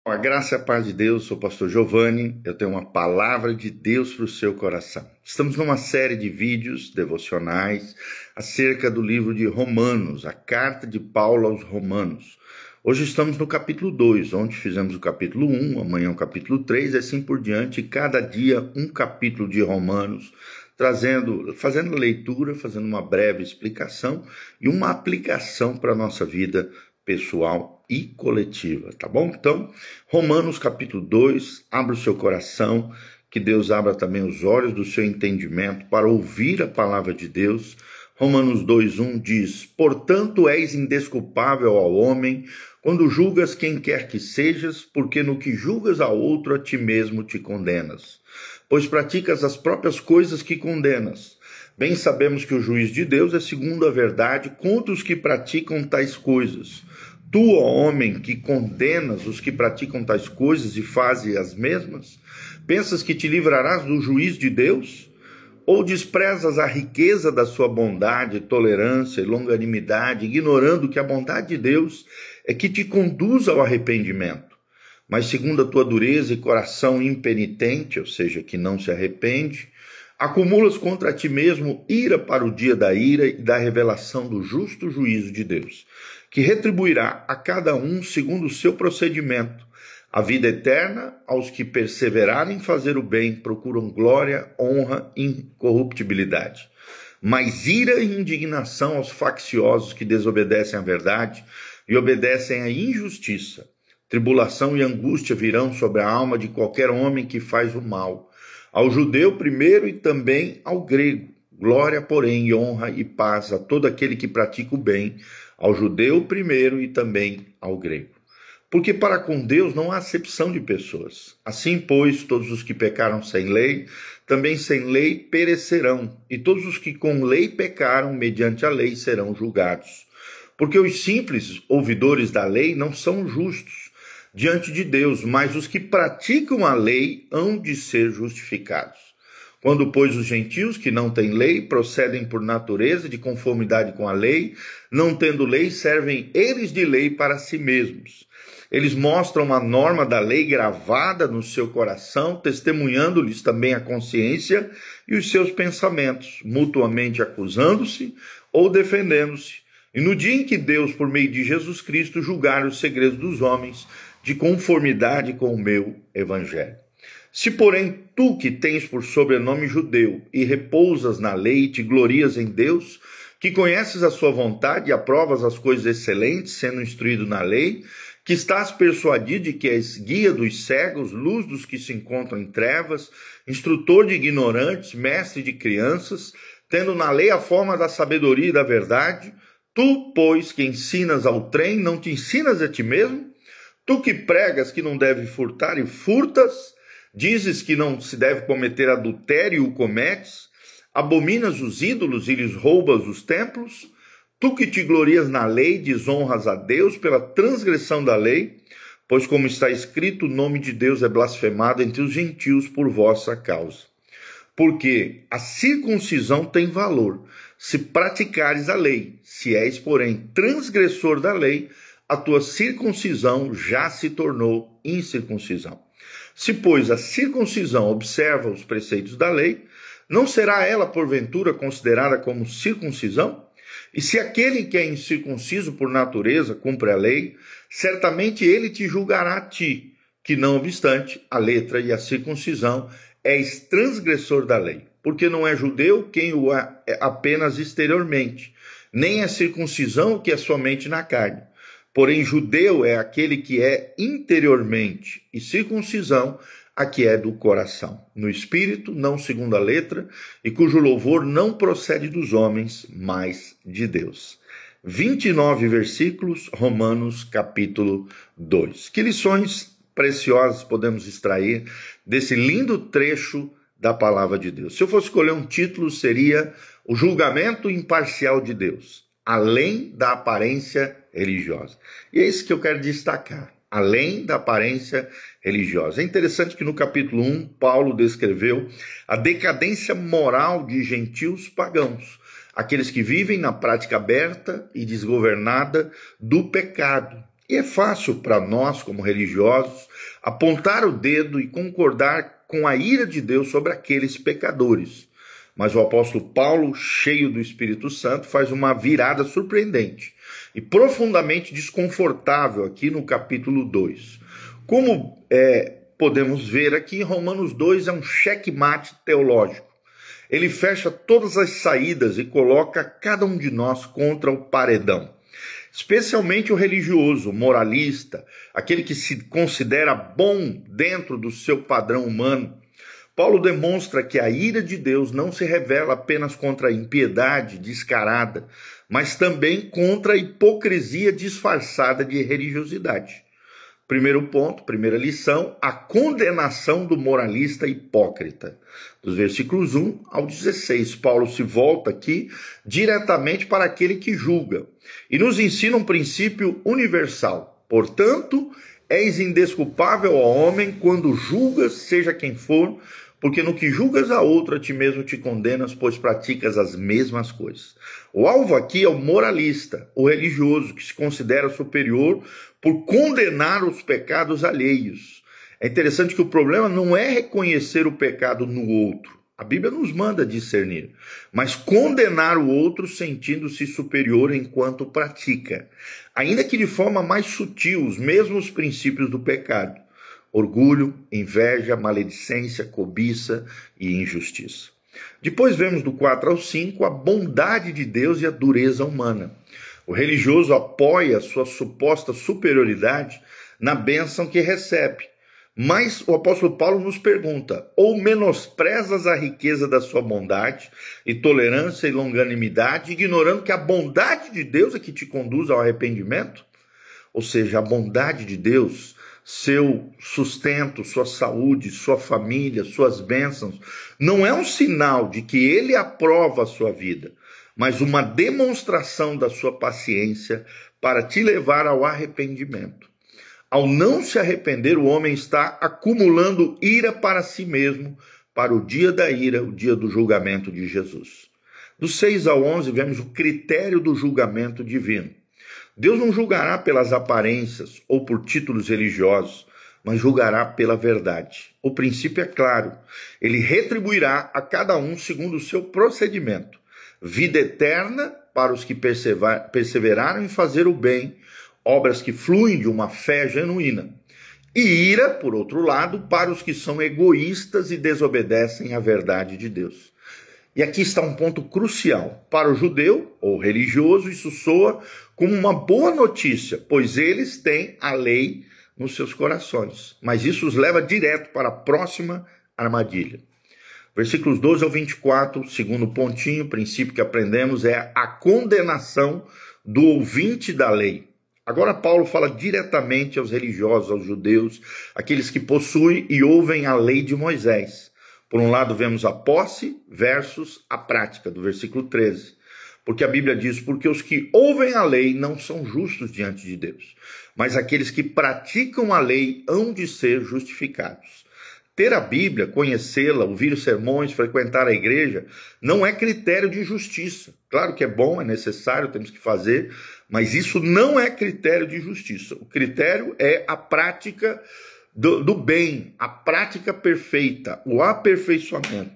A graça e a paz de Deus, sou o pastor Giovanni, eu tenho uma palavra de Deus para o seu coração. Estamos numa série de vídeos devocionais acerca do livro de Romanos, a carta de Paulo aos Romanos. Hoje estamos no capítulo 2, onde fizemos o capítulo 1, amanhã o capítulo 3, e assim por diante, cada dia um capítulo de Romanos, fazendo a leitura, fazendo uma breve explicação e uma aplicação para a nossa vida pessoal e coletiva, tá bom? Então, Romanos capítulo 2, abra o seu coração, que Deus abra também os olhos do seu entendimento para ouvir a palavra de Deus. Romanos 2:1 diz: portanto és indesculpável ao homem, quando julgas quem quer que sejas, porque no que julgas a outro, a ti mesmo te condenas. Pois praticas as próprias coisas que condenas. Bem sabemos que o juiz de Deus é segundo a verdade contra os que praticam tais coisas. Tu, ó homem, que condenas os que praticam tais coisas e fazes as mesmas, pensas que te livrarás do juiz de Deus? Ou desprezas a riqueza da sua bondade, tolerância e longanimidade, ignorando que a bondade de Deus é que te conduz ao arrependimento? Mas segundo a tua dureza e coração impenitente, ou seja, que não se arrepende, acumulas contra ti mesmo ira para o dia da ira e da revelação do justo juízo de Deus, que retribuirá a cada um segundo o seu procedimento. A vida eterna aos que perseverarem em fazer o bem, procuram glória, honra e incorruptibilidade. Mas ira e indignação aos facciosos que desobedecem à verdade e obedecem à injustiça. Tribulação e angústia virão sobre a alma de qualquer homem que faz o mal. Ao judeu primeiro e também ao grego. Glória, porém, e honra e paz a todo aquele que pratica o bem, ao judeu primeiro e também ao grego. Porque para com Deus não há acepção de pessoas. Assim, pois, todos os que pecaram sem lei, também sem lei perecerão, e todos os que com lei pecaram, mediante a lei, serão julgados. Porque os simples ouvidores da lei não são justos diante de Deus, mas os que praticam a lei hão de ser justificados. Quando, pois, os gentios que não têm lei procedem por natureza de conformidade com a lei, não tendo lei, servem eles de lei para si mesmos. Eles mostram a norma da lei gravada no seu coração, testemunhando-lhes também a consciência e os seus pensamentos, mutuamente acusando-se ou defendendo-se. E no dia em que Deus, por meio de Jesus Cristo, julgar os segredos dos homens, de conformidade com o meu evangelho. Se, porém, tu que tens por sobrenome judeu e repousas na lei e te glorias em Deus, que conheces a sua vontade e aprovas as coisas excelentes, sendo instruído na lei, que estás persuadido de que és guia dos cegos, luz dos que se encontram em trevas, instrutor de ignorantes, mestre de crianças, tendo na lei a forma da sabedoria e da verdade, tu, pois, que ensinas ao trem, não te ensinas a ti mesmo? Tu que pregas que não deve furtar e furtas, dizes que não se deve cometer adultério e o cometes, abominas os ídolos e lhes roubas os templos, tu que te glorias na lei, desonras a Deus pela transgressão da lei, pois como está escrito, o nome de Deus é blasfemado entre os gentios por vossa causa. Porque a circuncisão tem valor, se praticares a lei, se és, porém, transgressor da lei, a tua circuncisão já se tornou incircuncisão. Se, pois, a circuncisão observa os preceitos da lei, não será ela, porventura, considerada como circuncisão? E se aquele que é incircunciso por natureza cumpre a lei, certamente ele te julgará a ti, que não obstante a letra e a circuncisão és transgressor da lei. Porque não é judeu quem o é apenas exteriormente, nem é circuncisão o que é somente na carne. Porém, judeu é aquele que é interiormente, e circuncisão a que é do coração, no espírito, não segundo a letra, e cujo louvor não procede dos homens, mas de Deus. 29 versículos, Romanos capítulo 2. Que lições preciosas podemos extrair desse lindo trecho da palavra de Deus? Se eu fosse escolher um título, seria O Julgamento Imparcial de Deus, além da aparência religiosa. E é isso que eu quero destacar, além da aparência religiosa. É interessante que no capítulo 1, Paulo descreveu a decadência moral de gentios pagãos, aqueles que vivem na prática aberta e desgovernada do pecado. E é fácil para nós, como religiosos, apontar o dedo e concordar com a ira de Deus sobre aqueles pecadores. Mas o apóstolo Paulo, cheio do Espírito Santo, faz uma virada surpreendente e profundamente desconfortável aqui no capítulo 2. Como podemos ver aqui, Romanos 2 é um checkmate teológico. Ele fecha todas as saídas e coloca cada um de nós contra o paredão. Especialmente o religioso, o moralista, aquele que se considera bom dentro do seu padrão humano. Paulo demonstra que a ira de Deus não se revela apenas contra a impiedade descarada, mas também contra a hipocrisia disfarçada de religiosidade. Primeiro ponto, primeira lição, a condenação do moralista hipócrita. Dos versículos 1 ao 16, Paulo se volta aqui diretamente para aquele que julga e nos ensina um princípio universal. Portanto, és indesculpável ao homem quando julgas, seja quem for, porque no que julgas a outro, a ti mesmo te condenas, pois praticas as mesmas coisas. O alvo aqui é o moralista, o religioso, que se considera superior por condenar os pecados alheios. É interessante que o problema não é reconhecer o pecado no outro. A Bíblia nos manda discernir, mas condenar o outro sentindo-se superior enquanto pratica, ainda que de forma mais sutil, os mesmos princípios do pecado. Orgulho, inveja, maledicência, cobiça e injustiça. Depois vemos do 4 ao 5 a bondade de Deus e a dureza humana. O religioso apoia sua suposta superioridade na bênção que recebe. Mas o apóstolo Paulo nos pergunta, ou menosprezas a riqueza da sua bondade e tolerância e longanimidade, ignorando que a bondade de Deus é que te conduz ao arrependimento? Ou seja, a bondade de Deus, seu sustento, sua saúde, sua família, suas bênçãos, não é um sinal de que ele aprova a sua vida, mas uma demonstração da sua paciência para te levar ao arrependimento. Ao não se arrepender, o homem está acumulando ira para si mesmo, para o dia da ira, o dia do julgamento de Jesus. Dos 6 ao 11, vemos o critério do julgamento divino. Deus não julgará pelas aparências ou por títulos religiosos, mas julgará pela verdade. O princípio é claro. Ele retribuirá a cada um segundo o seu procedimento. Vida eterna para os que perseveraram em fazer o bem, obras que fluem de uma fé genuína. E ira, por outro lado, para os que são egoístas e desobedecem à verdade de Deus. E aqui está um ponto crucial. Para o judeu ou religioso, isso soa como uma boa notícia, pois eles têm a lei nos seus corações. Mas isso os leva direto para a próxima armadilha. Versículos 12 ao 24, segundo pontinho, o princípio que aprendemos é a condenação do ouvinte da lei. Agora Paulo fala diretamente aos religiosos, aos judeus, aqueles que possuem e ouvem a lei de Moisés. Por um lado, vemos a posse versus a prática, do versículo 13. Porque a Bíblia diz, porque os que ouvem a lei não são justos diante de Deus, mas aqueles que praticam a lei hão de ser justificados. Ter a Bíblia, conhecê-la, ouvir os sermões, frequentar a igreja, não é critério de justiça. Claro que é bom, é necessário, temos que fazer, mas isso não é critério de justiça. O critério é a prática do bem, a prática perfeita, o aperfeiçoamento.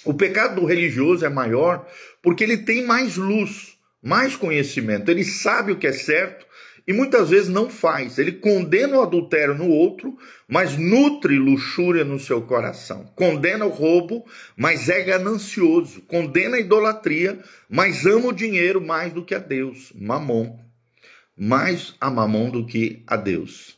O pecado do religioso é maior porque ele tem mais luz, mais conhecimento, ele sabe o que é certo e muitas vezes não faz. Ele condena o adultério no outro, mas nutre luxúria no seu coração. Condena o roubo, mas é ganancioso. Condena a idolatria, mas ama o dinheiro mais do que a Deus. Mamon. Mais a mamon do que a Deus.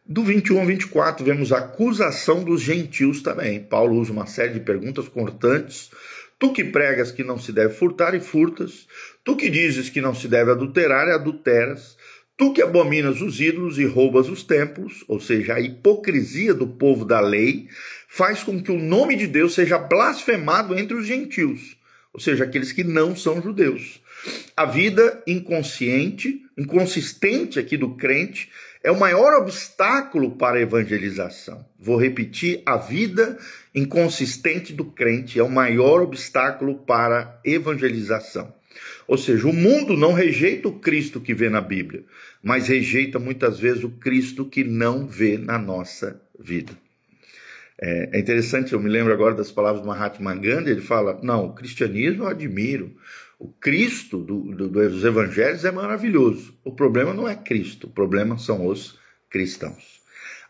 Do 21 ao 24, vemos a acusação dos gentios também. Paulo usa uma série de perguntas cortantes. Tu que pregas que não se deve furtar e furtas. Tu que dizes que não se deve adulterar e adulteras. Tu que abominas os ídolos e roubas os templos, ou seja, a hipocrisia do povo da lei, faz com que o nome de Deus seja blasfemado entre os gentios, ou seja, aqueles que não são judeus. A vida inconsistente aqui do crente é o maior obstáculo para a evangelização. Vou repetir, a vida inconsistente do crente é o maior obstáculo para a evangelização. Ou seja, o mundo não rejeita o Cristo que vê na Bíblia, mas rejeita muitas vezes o Cristo que não vê na nossa vida. É interessante, eu me lembro agora das palavras do Mahatma Gandhi, ele fala, não, o cristianismo eu admiro, o Cristo dos evangelhos é maravilhoso, o problema não é Cristo, o problema são os cristãos.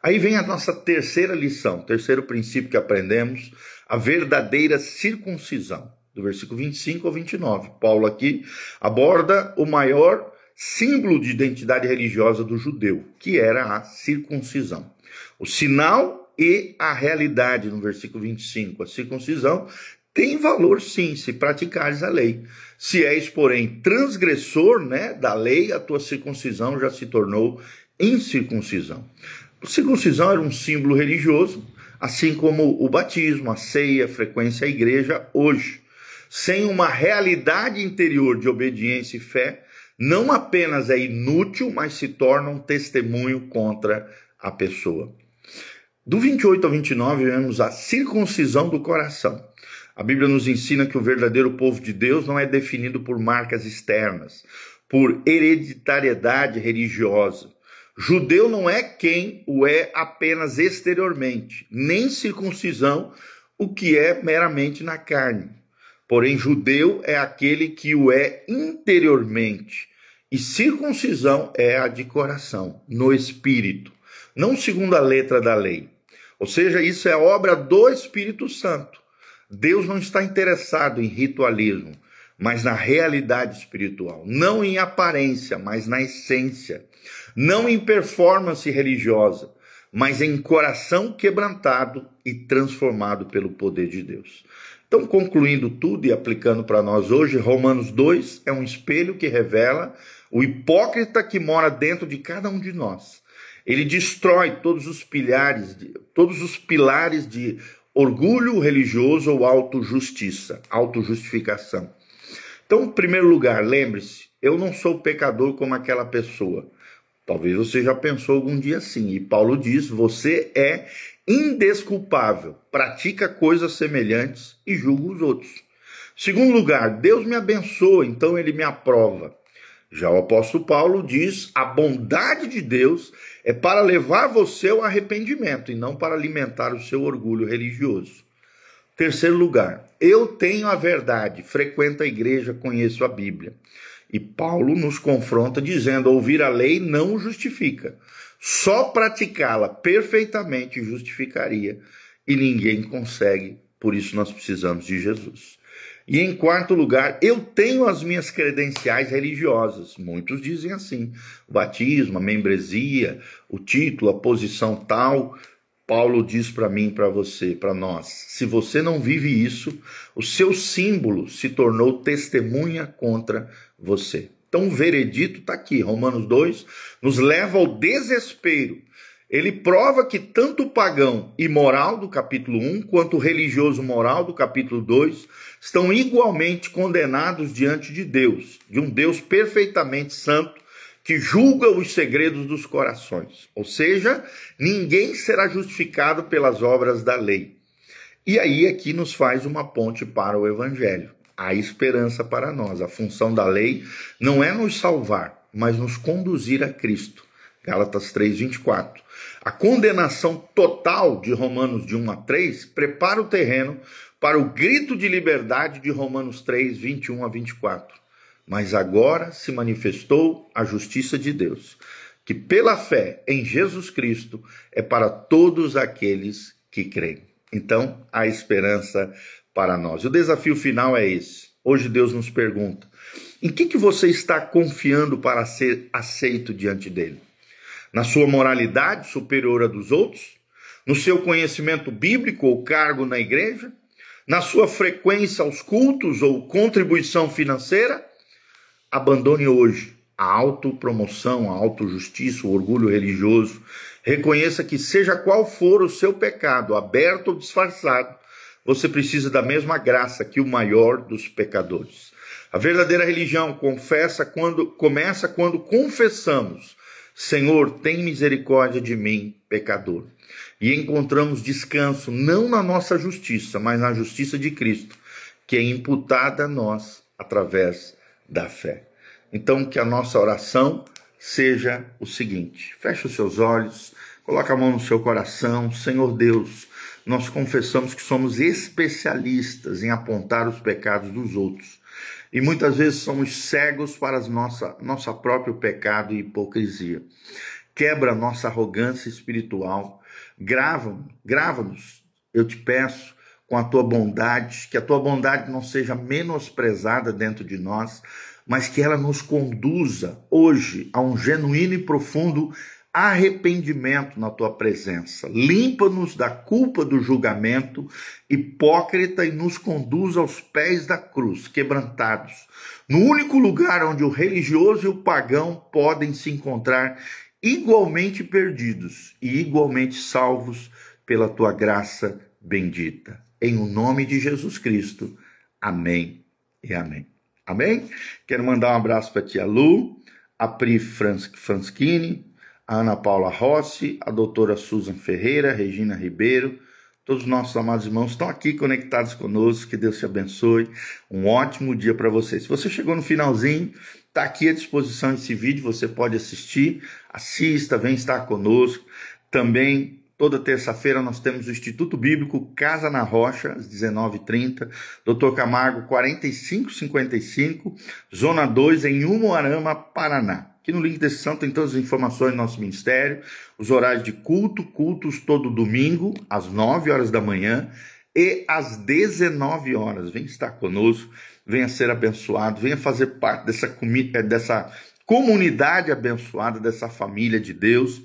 Aí vem a nossa terceira lição, terceiro princípio que aprendemos, a verdadeira circuncisão, do versículo 25 ao 29. Paulo aqui aborda o maior símbolo de identidade religiosa do judeu, que era a circuncisão. O sinal e a realidade, no versículo 25. A circuncisão tem valor, sim, se praticares a lei. Se és, porém, transgressor, da lei, a tua circuncisão já se tornou incircuncisão. A circuncisão era um símbolo religioso, assim como o batismo, a ceia, a frequência à igreja hoje. Sem uma realidade interior de obediência e fé, não apenas é inútil, mas se torna um testemunho contra a pessoa. Do 28 ao 29, vemos a circuncisão do coração. A Bíblia nos ensina que o verdadeiro povo de Deus não é definido por marcas externas, por hereditariedade religiosa. Judeu não é quem o é apenas exteriormente, nem circuncisão o que é meramente na carne. Porém, judeu é aquele que o é interiormente, e circuncisão é a de coração, no espírito, não segundo a letra da lei. Ou seja, isso é obra do Espírito Santo. Deus não está interessado em ritualismo, mas na realidade espiritual. Não em aparência, mas na essência. Não em performance religiosa, mas em coração quebrantado e transformado pelo poder de Deus. Então, concluindo tudo e aplicando para nós hoje, Romanos 2 é um espelho que revela o hipócrita que mora dentro de cada um de nós. Ele destrói todos os pilares de orgulho religioso ou autojustiça, autojustificação. Então, em primeiro lugar, lembre-se, eu não sou pecador como aquela pessoa. Talvez você já pensou algum dia assim. E Paulo diz, você é indesculpável, pratica coisas semelhantes e julga os outros. Segundo lugar, Deus me abençoa, então ele me aprova. Já o apóstolo Paulo diz, a bondade de Deus é para levar você ao arrependimento e não para alimentar o seu orgulho religioso. Terceiro lugar, eu tenho a verdade, frequento a igreja, conheço a Bíblia. E Paulo nos confronta dizendo, ouvir a lei não o justifica. Só praticá-la perfeitamente justificaria e ninguém consegue, por isso nós precisamos de Jesus. E em quarto lugar, eu tenho as minhas credenciais religiosas. Muitos dizem assim, o batismo, a membresia, o título, a posição tal. Paulo diz para mim, para você, para nós, se você não vive isso, o seu símbolo se tornou testemunha contra você. Então o veredito está aqui, Romanos 2, nos leva ao desespero. Ele prova que tanto o pagão imoral do capítulo 1, quanto o religioso moral do capítulo 2, estão igualmente condenados diante de Deus, de um Deus perfeitamente santo, que julga os segredos dos corações. Ou seja, ninguém será justificado pelas obras da lei. E aí aqui nos faz uma ponte para o Evangelho. Há esperança para nós. A função da lei não é nos salvar, mas nos conduzir a Cristo. Gálatas 3:24. A condenação total de Romanos de 1 a 3 prepara o terreno para o grito de liberdade de Romanos 3:21 a 24. Mas agora se manifestou a justiça de Deus, que pela fé em Jesus Cristo é para todos aqueles que creem. Então, há esperança para nós. O desafio final é esse. Hoje Deus nos pergunta, em que você está confiando para ser aceito diante dele? Na sua moralidade superior à dos outros? No seu conhecimento bíblico ou cargo na igreja? Na sua frequência aos cultos ou contribuição financeira? Abandone hoje a autopromoção, a autojustiça, o orgulho religioso. Reconheça que seja qual for o seu pecado, aberto ou disfarçado, você precisa da mesma graça que o maior dos pecadores. A verdadeira religião começa quando confessamos, Senhor, tem misericórdia de mim, pecador. E encontramos descanso não na nossa justiça, mas na justiça de Cristo, que é imputada a nós através da fé. Então, que a nossa oração seja o seguinte: feche os seus olhos, coloque a mão no seu coração. Senhor Deus, nós confessamos que somos especialistas em apontar os pecados dos outros. E muitas vezes somos cegos para nosso próprio pecado e hipocrisia. Quebra a nossa arrogância espiritual. Grava-nos, eu te peço, com a tua bondade, que a tua bondade não seja menosprezada dentro de nós, mas que ela nos conduza hoje a um genuíno e profundo arrependimento na tua presença. Limpa-nos da culpa do julgamento hipócrita e nos conduz aos pés da cruz, quebrantados, no único lugar onde o religioso e o pagão podem se encontrar igualmente perdidos e igualmente salvos pela tua graça bendita. Em o nome de Jesus Cristo. Amém e amém. Amém? Quero mandar um abraço para a tia Lu, a Pri Franschini, a Ana Paula Rossi, a doutora Susan Ferreira, Regina Ribeiro. Todos os nossos amados irmãos estão aqui conectados conosco. Que Deus te abençoe. Um ótimo dia para você. Se você chegou no finalzinho, está aqui à disposição esse vídeo. Você pode assistir, assista, vem estar conosco. Também, toda terça-feira, nós temos o Instituto Bíblico Casa na Rocha, às 19h30. Dr. Camargo, 4555, Zona 2, em Umuarama, Paraná. Aqui no link da descrição tem todas as informações do nosso ministério, os horários de cultos todo domingo, às 9 horas da manhã e às 19 horas. Venha estar conosco, venha ser abençoado, venha fazer parte dessa comunidade abençoada, dessa família de Deus.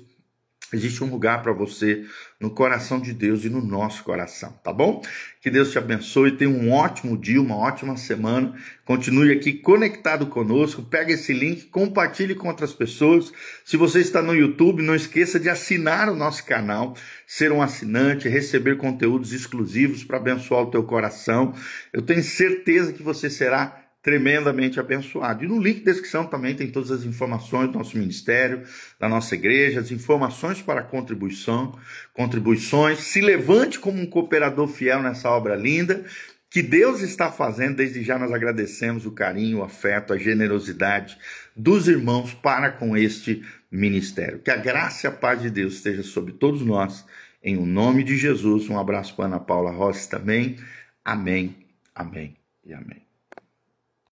Existe um lugar para você no coração de Deus e no nosso coração, tá bom? Que Deus te abençoe, tenha um ótimo dia, uma ótima semana. Continue aqui conectado conosco, pega esse link, compartilhe com outras pessoas. Se você está no YouTube, não esqueça de assinar o nosso canal, ser um assinante, receber conteúdos exclusivos para abençoar o teu coração. Eu tenho certeza que você será tremendamente abençoado. E no link da descrição também tem todas as informações do nosso ministério, da nossa igreja, as informações para contribuições. Se levante como um cooperador fiel nessa obra linda que Deus está fazendo. Desde já nós agradecemos o carinho, o afeto, a generosidade dos irmãos para com este ministério. Que a graça e a paz de Deus esteja sobre todos nós, em o nome de Jesus. Um abraço para Ana Paula Rossi também. Amém, amém e amém.